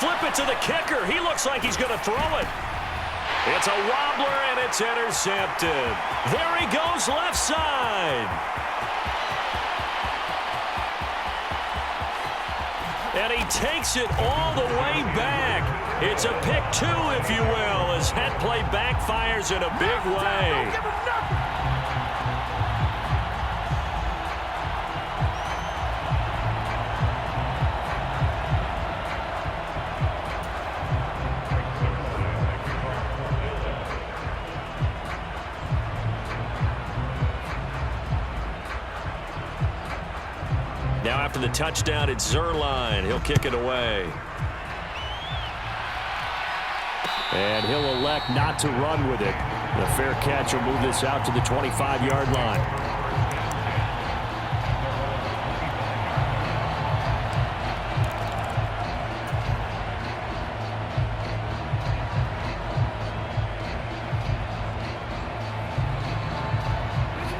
flip it to the kicker. He looks like he's going to throw it. It's a wobbler, and it's intercepted. There he goes left side. And he takes it all the way back. It's a pick two, if you will, as head play backfires in a big way. Now after the touchdown, it's Zerline. He'll kick it away. And he'll elect not to run with it. The fair catch will move this out to the 25-yard line.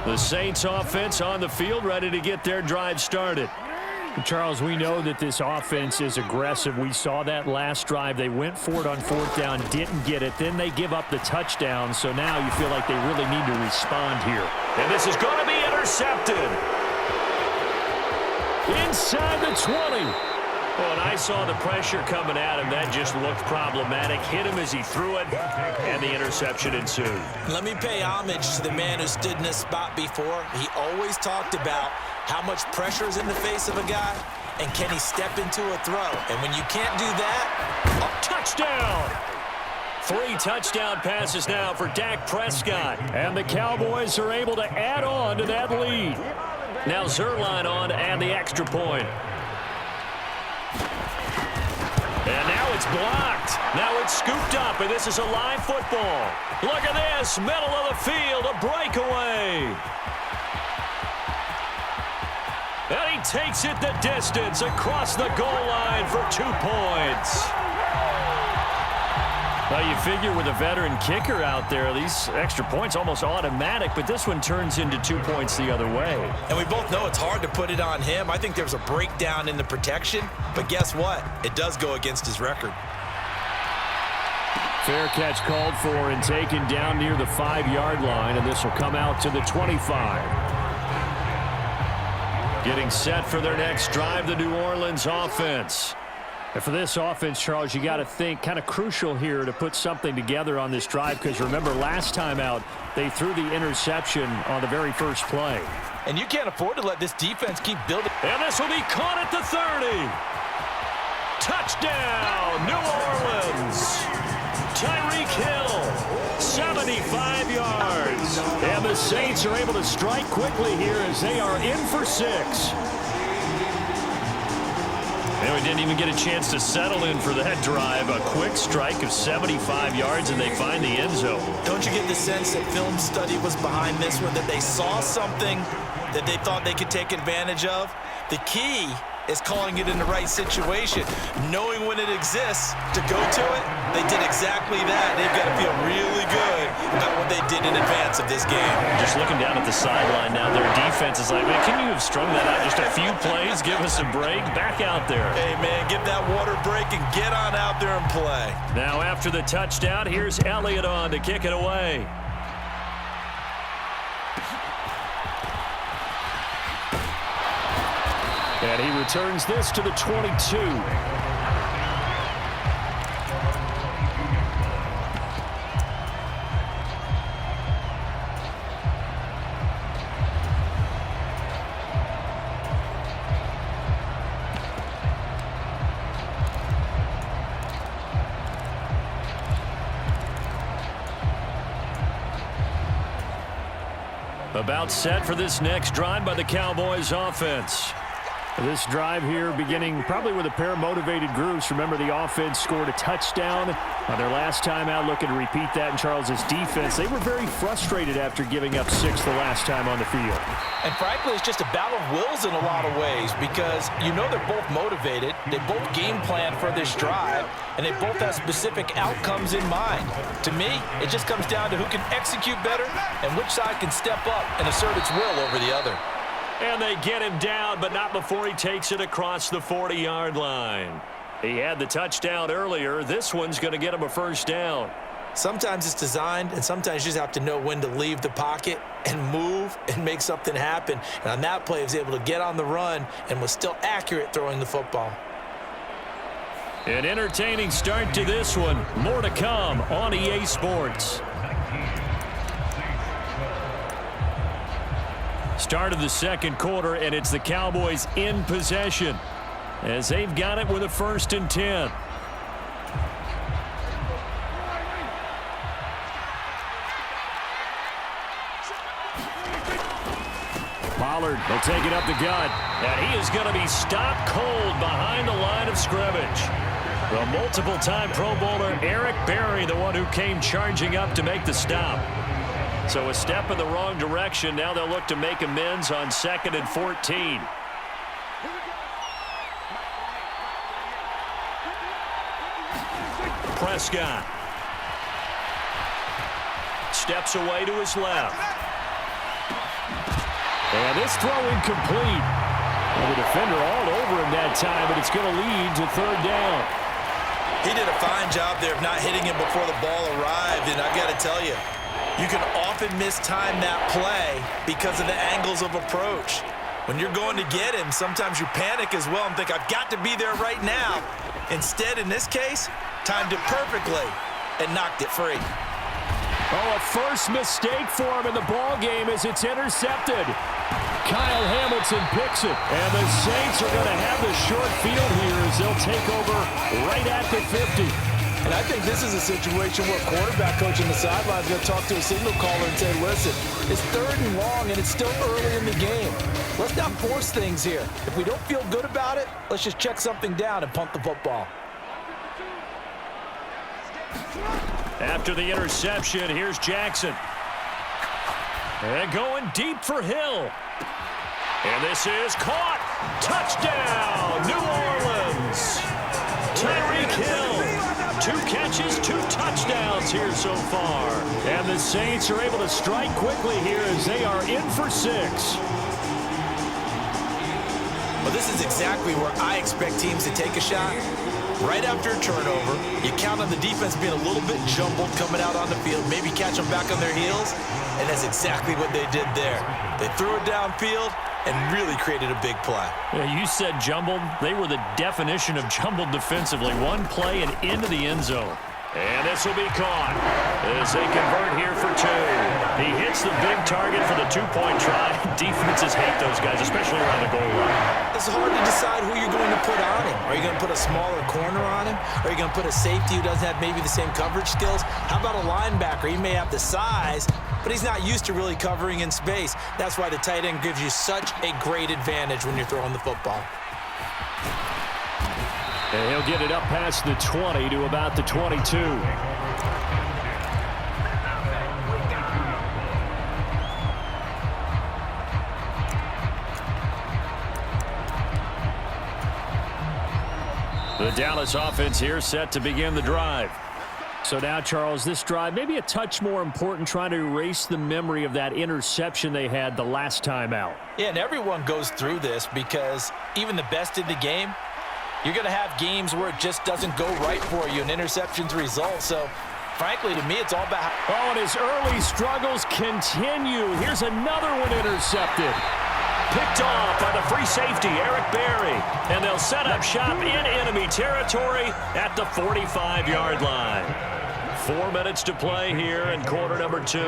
The Saints offense on the field, ready to get their drive started. Charles, we know that this offense is aggressive. We saw that last drive. They went for it on fourth down, didn't get it. Then they give up the touchdown. So now you feel like they really need to respond here. And this is going to be intercepted. Inside the 20. Oh, and I saw the pressure coming at him. That just looked problematic. Hit him as he threw it, and the interception ensued. Let me pay homage to the man who stood in this spot before. He always talked about how much pressure is in the face of a guy, and can he step into a throw. And when you can't do that, touchdown! 3 touchdown passes now for Dak Prescott. And the Cowboys are able to add on to that lead. Now Zerline on to add the extra point. And now it's blocked. Now it's scooped up, and this is a live football. Look at this, middle of the field, a breakaway. And he takes it the distance across the goal line for 2 points. Well, you figure with a veteran kicker out there, these extra points almost automatic, but this one turns into 2 points the other way. And we both know it's hard to put it on him. I think there's a breakdown in the protection, but guess what? It does go against his record. Fair catch called for and taken down near the 5-yard line, and this will come out to the 25. Getting set for their next drive, the New Orleans offense. And for this offense, Charles, you got to think kind of crucial here to put something together on this drive, because remember last time out, they threw the interception on the very first play. And you can't afford to let this defense keep building. And this will be caught at the 30. Touchdown, New Orleans. Tyreek Hill, 75 yards. And the Saints are able to strike quickly here as they are in for 6. And we didn't even get a chance to settle in for that drive. A quick strike of 75 yards, and they find the end zone. Don't you get the sense that film study was behind this one, that they saw something that they thought they could take advantage of? The key is calling it in the right situation, knowing when it exists to go to it. They did exactly that. They've got to feel really good about what they did in advance of this game. Just looking down at the sideline now, their defense is like, man, can you have strung that out just a few plays? Give us a break. Back out there. Hey, man, give that water break and get on out there and play. Now after the touchdown, here's Elliott on to kick it away. And he returns this to the 22. About set for this next drive by the Cowboys offense. This drive here beginning probably with a pair of motivated groups. Remember, the offense scored a touchdown on their last time out, looking to repeat that in Charles's defense. They were very frustrated after giving up 6 the last time on the field. And frankly, it's just a battle of wills in a lot of ways, because you know they're both motivated, they both game plan for this drive, and they both have specific outcomes in mind. To me, it just comes down to who can execute better and which side can step up and assert its will over the other. And they get him down, but not before he takes it across the 40-yard line. He had the touchdown earlier. This one's going to get him a first down. Sometimes it's designed, and sometimes you just have to know when to leave the pocket and move and make something happen. And on that play, he was able to get on the run and was still accurate throwing the football. An entertaining start to this one. More to come on EA Sports. Start of the second quarter, and it's the Cowboys in possession as they've got it with a 1st and 10. Pollard will take it up the gut, and he is going to be stopped cold behind the line of scrimmage. The multiple-time Pro Bowler Eric Berry, the one who came charging up to make the stop. So a step in the wrong direction. Now they'll look to make amends on 2nd and 14. Prescott steps away to his left. And this throw incomplete. Well, the defender all over him that time, but it's going to lead to 3rd down. He did a fine job there of not hitting him before the ball arrived, and I've got to tell you, you can often mistime that play because of the angles of approach. When you're going to get him, sometimes you panic as well and think, I've got to be there right now. Instead, in this case, timed it perfectly and knocked it free. Oh, a first mistake for him in the ball game as it's intercepted. Kyle Hamilton picks it, and the Saints are going to have the short field here as they'll take over right at the 50. And I think this is a situation where quarterback coach on the sideline is going to talk to a signal caller and say, listen, it's 3rd and long, and it's still early in the game. Let's not force things here. If we don't feel good about it, let's just check something down and punt the football. After the interception, here's Jackson. And going deep for Hill. And this is caught. Touchdown, New Orleans. Tyreek Hill. 2 catches, 2 touchdowns here so far. And the Saints are able to strike quickly here as they are in for 6. Well, this is exactly where I expect teams to take a shot. Right after a turnover, you count on the defense being a little bit jumbled coming out on the field, maybe catch them back on their heels, and that's exactly what they did there. They threw it downfield and really created a big play. Yeah, you said jumbled. They were the definition of jumbled defensively. One play and into the end zone. And this will be caught as they convert here for 2. He hits the big target for the 2-point try. Defenses hate those guys, especially around the goal line. It's hard to decide who you're going to put on him. Are you going to put a smaller corner on him? Are you going to put a safety who doesn't have maybe the same coverage skills? How about a linebacker? He may have the size, but he's not used to really covering in space. That's why the tight end gives you such a great advantage when you're throwing the football. And he'll get it up past the 20 to about the 22. The Dallas offense here set to begin the drive. So now, Charles, this drive maybe a touch more important, trying to erase the memory of that interception they had the last time out. Yeah, and everyone goes through this because even the best in the game, you're going to have games where it just doesn't go right for you, and interceptions result. So, frankly, to me, it's all about... Oh, and his early struggles continue. Here's another one intercepted. Picked off by the free safety, Eric Berry. And they'll set up shop in enemy territory at the 45-yard line. 4 minutes to play here in quarter number 2.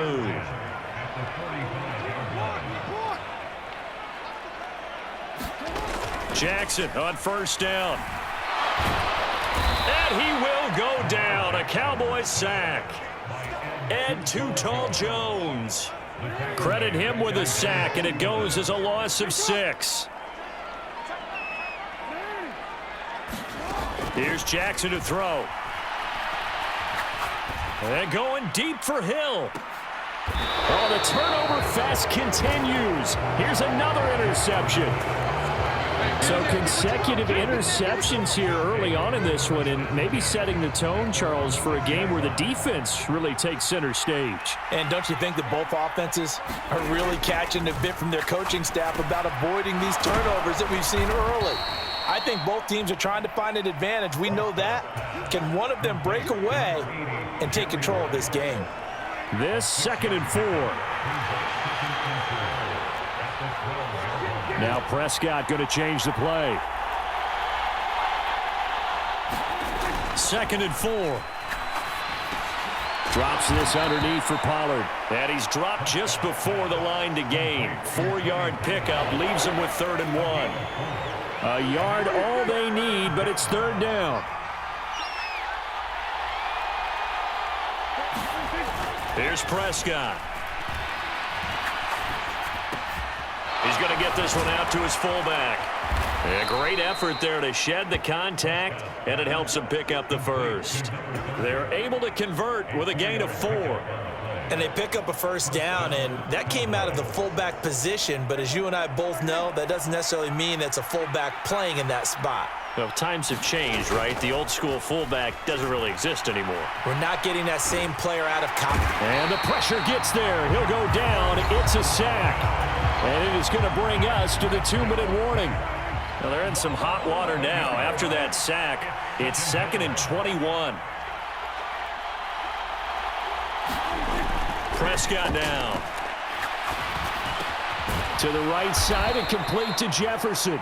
Jackson on 1st down. And he will go down. A Cowboys sack. Ed Too Tall Jones. Credit him with a sack, and it goes as a loss of 6. Here's Jackson to throw. And going deep for Hill. Oh, the turnover fest continues. Here's another interception. So consecutive interceptions here early on in this one, and maybe setting the tone, Charles, for a game where the defense really takes center stage. And don't you think that both offenses are really catching a bit from their coaching staff about avoiding these turnovers that we've seen early? I think both teams are trying to find an advantage. We know that. Can one of them break away and take control of this game? This 2nd and 4. Now Prescott going to change the play. 2nd and 4. Drops this underneath for Pollard. And he's dropped just before the line to gain. 4-yard pickup leaves him with 3rd and 1. A yard all they need, but it's 3rd down. Here's Prescott. He's going to get this one out to his fullback. A great effort there to shed the contact, and it helps him pick up the first. They're able to convert with a gain of 4. And they pick up a 1st down, and that came out of the fullback position. But as you and I both know, that doesn't necessarily mean that's a fullback playing in that spot. Well, times have changed, right? The old school fullback doesn't really exist anymore. We're not getting that same player out of college. And the pressure gets there. He'll go down. It's a sack. And it is going to bring us to the 2-minute warning. Well, they're in some hot water now. After that sack, it's 2nd and 21. Prescott down. To the right side and complete to Jefferson.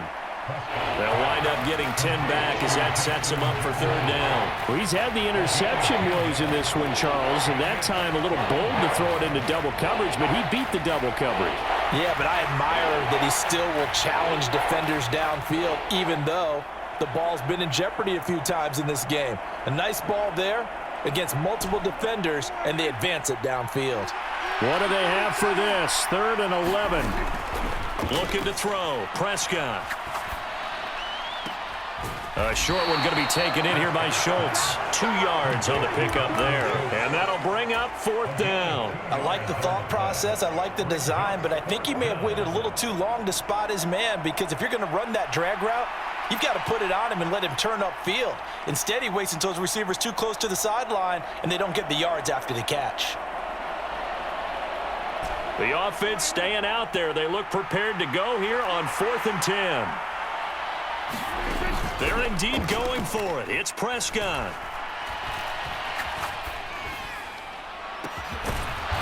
They'll wind up getting 10 back as that sets him up for 3rd down. Well, he's had the interception woes in this one, Charles, and that time a little bold to throw it into double coverage, but he beat the double coverage. Yeah, but I admire that he still will challenge defenders downfield, even though the ball's been in jeopardy a few times in this game. A nice ball there against multiple defenders, and they advance it downfield. What do they have for this? 3rd and 11. Looking to throw. Prescott. A short one going to be taken in here by Schultz. 2 yards on the pickup there. And that'll bring up 4th down. I like the thought process. I like the design, but I think he may have waited a little too long to spot his man, because if you're going to run that drag route, you've got to put it on him and let him turn upfield. Instead, he waits until his receiver's too close to the sideline, and they don't get the yards after the catch. The offense staying out there. They look prepared to go here on 4th and 10. They're indeed going for it. It's Prescott.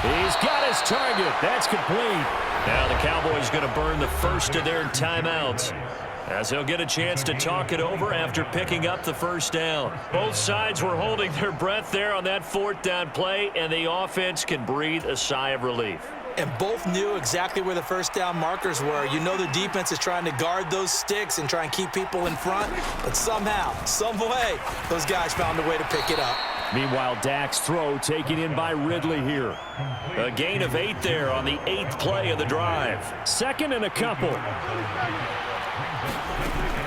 He's got his target. That's complete. Now the Cowboys going to burn the first of their timeouts, as they'll get a chance to talk it over after picking up the 1st down. Both sides were holding their breath there on that 4th down play, and the offense can breathe a sigh of relief. And both knew exactly where the 1st down markers were. You know the defense is trying to guard those sticks and try and keep people in front, but somehow, some way, those guys found a way to pick it up. Meanwhile, Dak's throw taken in by Ridley here. A gain of 8 there on the 8th play of the drive. 2nd and a couple.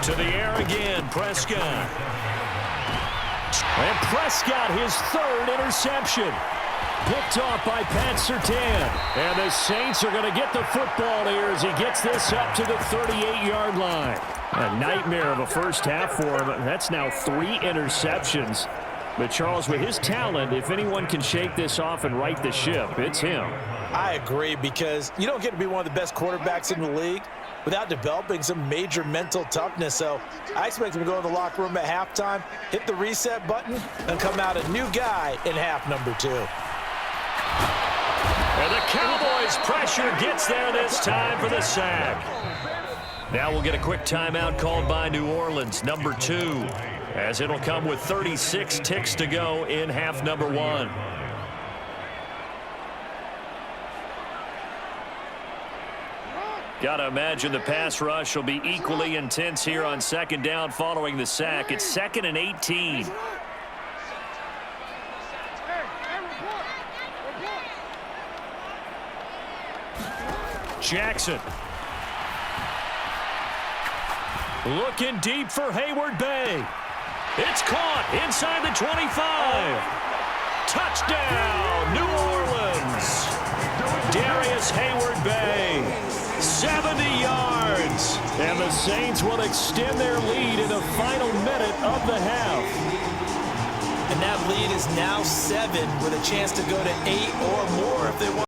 To the air again, Prescott. And Prescott, his 3rd interception. Picked off by Pat Surtain. And the Saints are going to get the football here as he gets this up to the 38-yard line. A nightmare of a first half for him. That's now 3 interceptions. But Charles, with his talent, if anyone can shake this off and right the ship, it's him. I agree, because you don't get to be one of the best quarterbacks in the league without developing some major mental toughness. So I expect him to go in the locker room at halftime, hit the reset button, and come out a new guy in half number 2. And the Cowboys' pressure gets there this time for the sack. Now we'll get a quick timeout called by New Orleans, number 2, as it'll come with 36 ticks to go in half number 1. Got to imagine the pass rush will be equally intense here on 2nd down following the sack. It's 2nd and 18. Jackson. Looking deep for Hayward Bay. It's caught inside the 25. Touchdown, New Orleans. Darius Hayward Bay, 70 yards. And the Saints will extend their lead in the final minute of the half. And that lead is now 7 with a chance to go to 8 or more if they want.